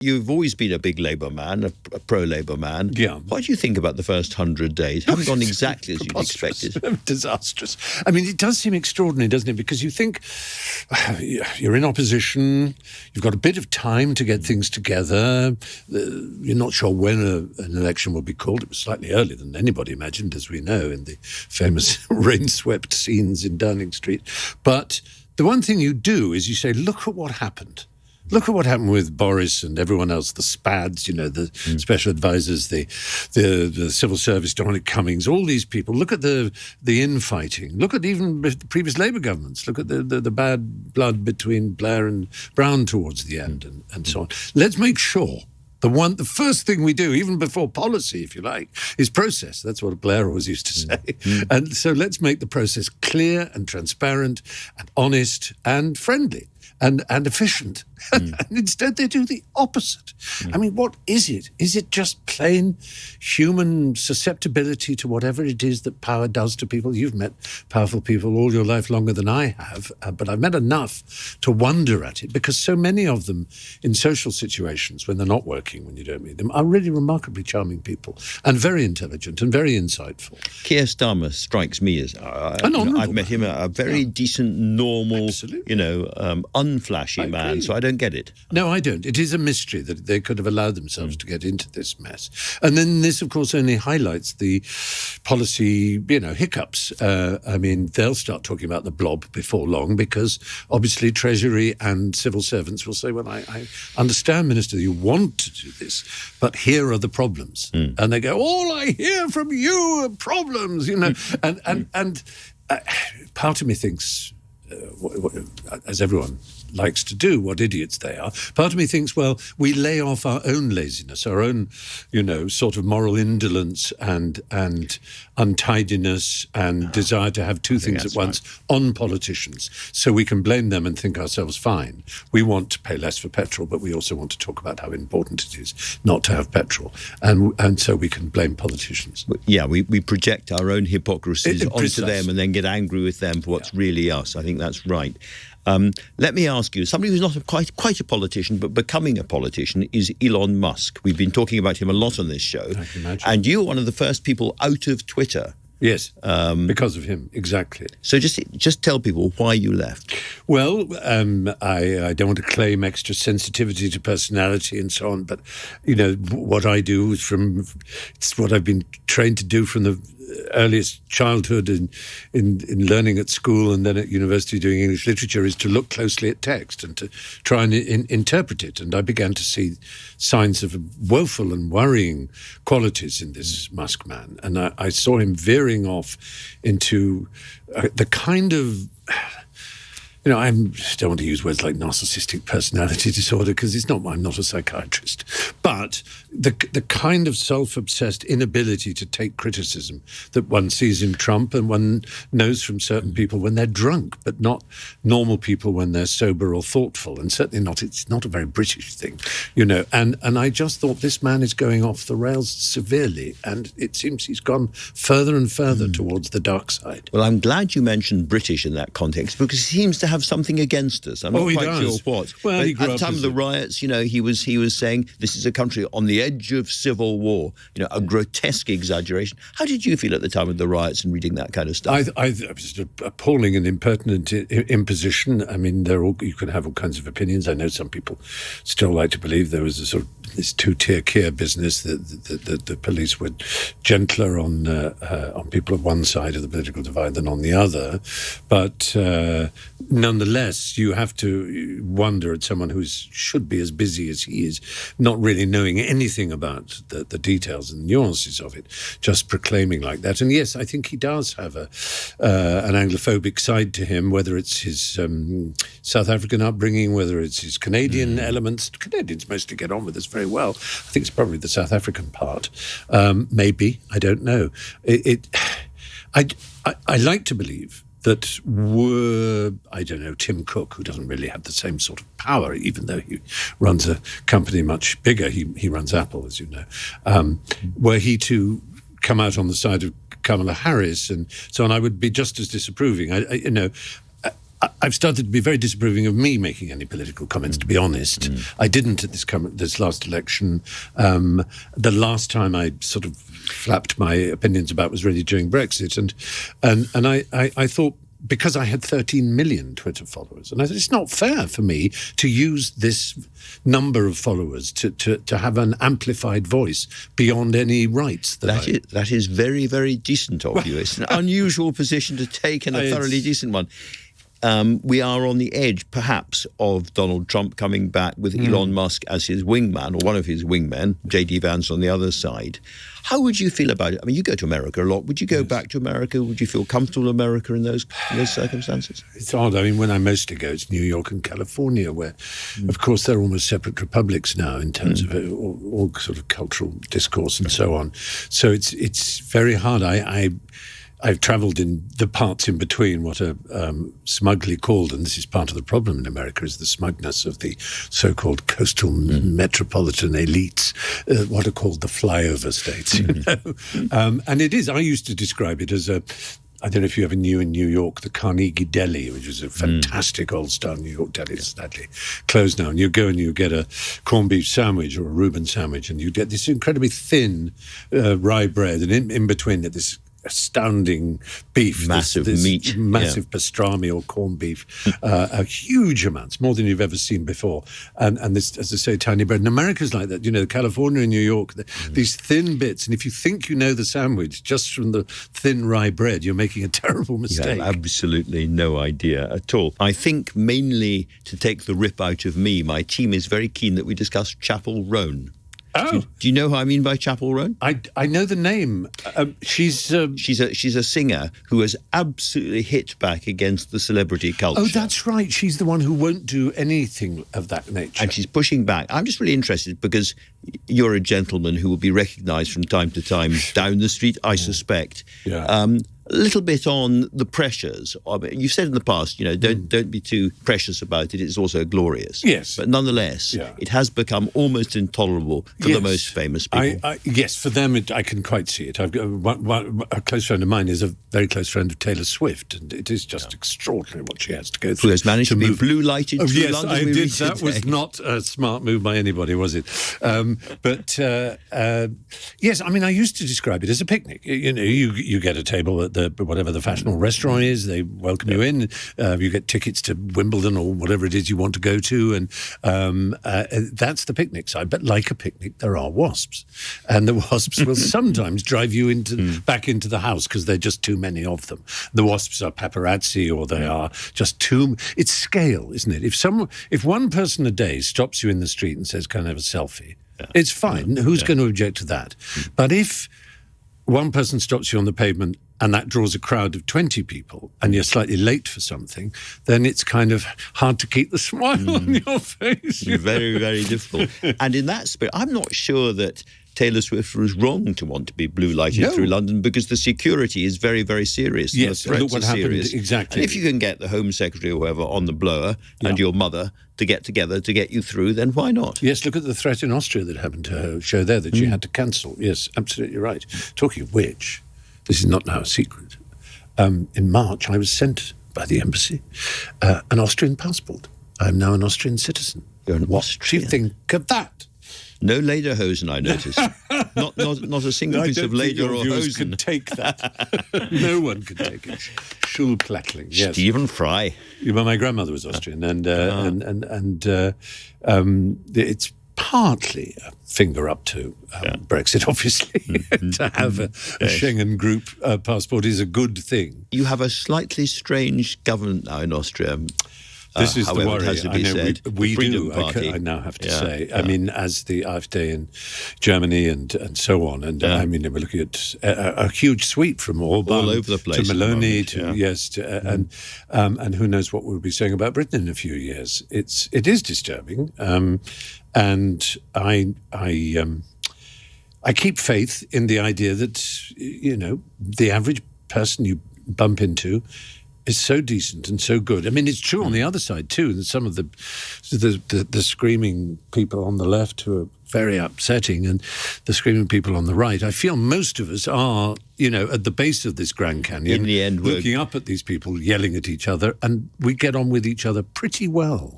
You've always been a big Labour man, a pro-Labour man. Yeah. What do you think about the first 100 days? Haven't gone exactly as you'd expected. Disastrous. I mean, it does seem extraordinary, doesn't it? Because you think you're in opposition, you've got a bit of time to get things together. You're not sure when an election will be called. It was slightly earlier than anybody imagined, as we know, in the famous rain-swept scenes in Downing Street. But the one thing you do is you say, look at what happened. Look at what happened with Boris and everyone else, the SPADs, the special advisors, the civil service, Dominic Cummings, all these people. Look at the infighting. Look at even the previous Labour governments. Look at the bad blood between Blair and Brown towards the end and so on. Let's make sure the first thing we do, even before policy, if you like, is process. That's what Blair always used to say. And so let's make the process clear and transparent and honest and friendly and efficient. And instead they do the opposite. I mean, what is it? Is it just plain human susceptibility to whatever it is that power does to people? You've met powerful people all your life, longer than I have, but I've met enough to wonder at it, because so many of them in social situations, when they're not working, when you don't meet them, are really remarkably charming people and very intelligent and very insightful. Keir Starmer strikes me as I've met him, a very decent, normal, unflashy man. So I don't get it. No, I don't. It is a mystery that they could have allowed themselves to get into this mess. And then this, of course, only highlights the policy, hiccups. I mean, they'll start talking about the blob before long, because obviously Treasury and civil servants will say, well, I understand, Minister, you want to do this, but here are the problems. And they go, all I hear from you are problems, and part of me thinks, as everyone likes to do, what idiots they are. Part of me thinks, well, we lay off our own laziness, our own, sort of moral indolence and untidiness and desire to have two things at once on politicians, so we can blame them and think ourselves fine. We want to pay less for petrol, but we also want to talk about how important it is not to have petrol, and so we can blame politicians. Yeah, we project our own hypocrisies onto them and then get angry with them for what's really us. I think that's right. Let me ask you, somebody who's not quite a politician, but becoming a politician, is Elon Musk. We've been talking about him a lot on this show. I can imagine. And you were one of the first people out of Twitter. Yes, because of him, exactly. So just tell people why you left. Well, I don't want to claim extra sensitivity to personality and so on, but, what I do it's what I've been trained to do from the earliest childhood in learning at school and then at university doing English literature, is to look closely at text and to try and interpret it. And I began to see signs of woeful and worrying qualities in this Musk man. And I saw him veering off into the kind of... I don't want to use words like narcissistic personality disorder, because I'm not a psychiatrist. But the kind of self-obsessed inability to take criticism that one sees in Trump, and one knows from certain people when they're drunk, but not normal people when they're sober or thoughtful. And certainly it's not a very British thing, And I just thought, this man is going off the rails severely, and it seems he's gone further and further towards the dark side. Well, I'm glad you mentioned British in that context, because he seems to have something against us. I'm not quite sure what. Well, but at the time of the riots, he was saying this is a country on the edge of civil war. A grotesque exaggeration. How did you feel at the time of the riots and reading that kind of stuff? It was appalling and impertinent imposition. I mean, you can have all kinds of opinions. I know some people still like to believe there was a sort of this two-tier care business, that the police were gentler on people on one side of the political divide than on the other. But nonetheless, you have to wonder at someone who should be as busy as he is, not really knowing anything about the details and nuances of it, just proclaiming like that. And yes, I think he does have an Anglophobic side to him, whether it's his South African upbringing, whether it's his Canadian elements. Canadians mostly get on with us very well. I think it's probably the South African part. Maybe, I don't know. I like to believe that Tim Cook, who doesn't really have the same sort of power, even though he runs a company much bigger, he runs Apple, as you know, were he to come out on the side of Kamala Harris and so on, I would be just as disapproving. I've started to be very disapproving of me making any political comments, to be honest. I didn't at this last election. The last time I sort of flapped my opinions about was really during Brexit. And I thought, because I had 13 million Twitter followers, and I said, it's not fair for me to use this number of followers to have an amplified voice beyond any rights. That is very, very decent of you. It's an unusual position to take, and a thoroughly decent one. We are on the edge, perhaps, of Donald Trump coming back with Elon Musk as his wingman, or one of his wingmen, J.D. Vance on the other side. How would you feel about it? I mean, you go to America a lot. Would you go back to America? Would you feel comfortable in America in those circumstances? It's odd. I mean, when I mostly go, it's New York and California, where, of course, they're almost separate republics now in terms of all sort of cultural discourse and so on. So it's very hard. I've travelled in the parts in between what are smugly called, and this is part of the problem in America, is the smugness of the so-called coastal metropolitan elites, what are called the flyover states. And it is. I used to describe it as I don't know if you ever knew in New York, the Carnegie Deli, which was a fantastic old-style New York deli. It's sadly closed now. And you go and you get a corned beef sandwich or a Reuben sandwich, and you get this incredibly thin rye bread, and in between it, this astounding beef, massive meat, massive pastrami or corned beef, huge amounts, more than you've ever seen before, and this, as I say, tiny bread. And America's like that, California and New York, these thin bits, and if you think you know the sandwich just from the thin rye bread, you're making a terrible mistake. You have absolutely no idea at all. I think mainly to take the rip out of me, my team is very keen that we discuss Chapel Roan. Oh. Do you know who I mean by Chapel Roan? I know the name. She's a singer who has absolutely hit back against the celebrity culture. Oh, that's right. She's the one who won't do anything of that nature. And she's pushing back. I'm just really interested because you're a gentleman who will be recognised from time to time down the street, I suspect. Yeah. A little bit on the pressures. You've said in the past, don't be too precious about it. It's also glorious. Yes. But nonetheless, it has become almost intolerable for the most famous people. Yes, for them, I can quite see it. I've got a close friend of mine is a very close friend of Taylor Swift, and it is just extraordinary what she has to go through. Who has managed to be blue-lighted through London. Yes, I did. That was not a smart move by anybody, was it? Yes, I mean, I used to describe it as a picnic. You get a table at whatever the fashionable restaurant is, they welcome you in, you get tickets to Wimbledon or whatever it is you want to go to, and that's the picnic side. But like a picnic, there are wasps, and the wasps will sometimes drive you back into the house because there are just too many of them. The wasps are paparazzi, or they are just too... It's scale, isn't it? If one person a day stops you in the street and says, "Can I have a selfie?" It's fine. Who's going to object to that? But if one person stops you on the pavement and that draws a crowd of 20 people and you're slightly late for something, then it's kind of hard to keep the smile on your face. Very, very difficult. And in that spirit, I'm not sure that Taylor Swift was wrong to want to be blue-lighted through London, because the security is very, very serious. Yes, and the threats look what are happened, serious. exactly. And if you can get the Home Secretary or whoever on the blower and your mother to get together to get you through, then why not? Yes, look at the threat in Austria that happened to her show there that she had to cancel. Yes, absolutely right. Talking of which, this is not now a secret. In March, I was sent by the embassy an Austrian passport. I'm now an Austrian citizen. You're an What Austrian. do you think of that? No lederhosen, I noticed. not a single piece of leder or hosen. Can take that. No one can take it. Schulklattling. Yes. Stephen Fry. Well, my grandmother was Austrian, and it's partly a finger up to Brexit, obviously. To have a Schengen group passport is a good thing. You have a slightly strange government now in Austria. This is however, the worry. it has to be said. We do. Party. I now have to say. I mean, as the AfD in Germany and so on, and I mean, we're looking at a huge sweep from Orban all over the place to Meloni and who knows what we'll be saying about Britain in a few years. It is disturbing, and I keep faith in the idea that the average person you bump into is so decent and so good. I mean, it's true on the other side too. And some of the screaming people on the left who are very upsetting, and the screaming people on the right. I feel most of us are, at the base of this Grand Canyon, in the end, looking up at these people yelling at each other, and we get on with each other pretty well.